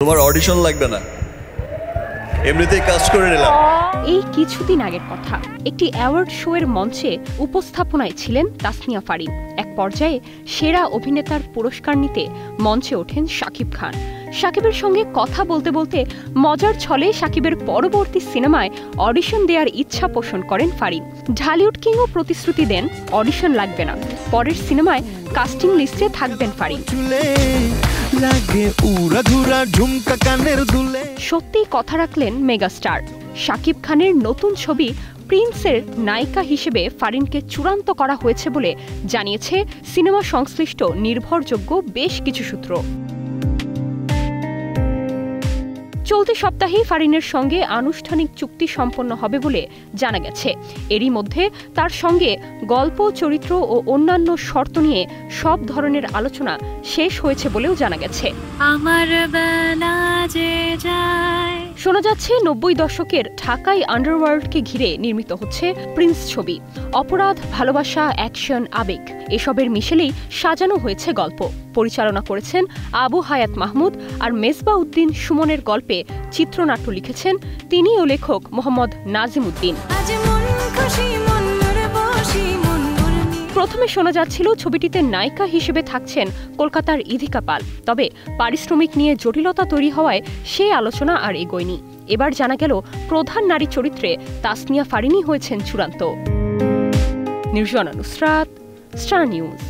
তোমার অডিশন লাগবে না, এমনিতেই কাস্ট করে নিলাম। এই কিছুদিন আগের কথা, একটি অ্যাওয়ার্ড শো এর মঞ্চে উপস্থাপনায় ছিলেন তাসনিয়া ফারিন। এক পর্যায়ে সেরা অভিনেতার পুরস্কার নিতে মঞ্চে ওঠেন শাকিব খান। শাকিবের সঙ্গে কথা বলতে বলতে মজার ছলে শাকিবের পরবর্তী সিনেমায় অডিশন দেওয়ার ইচ্ছা পোষণ করেন ফারিন। ঢালিউড কিংও প্রতিশ্রুতি দেন অডিশন লাগবে না, পরের সিনেমায় কাস্টিং লিস্টে থাকবেন ফারিন। সত্যিই কথা রাখলেন মেগাস্টার। শাকিব খানের নতুন ছবি প্রিন্সের নায়িকা হিসেবে ফারিনকে চূড়ান্ত করা হয়েছে বলে জানিয়েছে সিনেমা সংশ্লিষ্ট নির্ভরযোগ্য বেশ কিছু সূত্র। চলতি সপ্তাহেই ফারিনের সঙ্গে আনুষ্ঠানিক চুক্তি সম্পন্ন হবে বলে জানা গেছে। এরই মধ্যে তার সঙ্গে গল্প, চরিত্র ও অন্যান্য শর্ত নিয়ে সব ধরনের আলোচনা শেষ হয়েছে বলেও জানা গেছে। শোনা যাচ্ছে ৯০ দশকের ঢাকাই আন্ডারওয়ার্ল্ডকে ঘিরে নির্মিত হচ্ছে প্রিন্স ছবি। অপরাধ, ভালোবাসা, অ্যাকশন, আবেগ এসবের মিশেলেই সাজানো হয়েছে গল্প। পরিচালনা করেছেন আবু হায়াত মাহমুদ আর মেজবাহ উদ্দিন সুমনের গল্পে চিত্রনাট্য লিখেছেন তিনি ও লেখক মোহাম্মদ নাজিম উদ্দিন। প্রথমে শোনা যাচ্ছিল ছবিটিতে নায়িকা হিসেবে থাকছেন কলকাতার ইধিকা পাল, তবে পারিশ্রমিক নিয়ে জটিলতা তৈরি হওয়ায় সেই আলোচনা আর এগোয়নি। এবার জানা গেল প্রধান নারী চরিত্রে তাসনিয়া ফারিনই হয়েছেন চূড়ান্ত। Nirjona Nusrat, star news.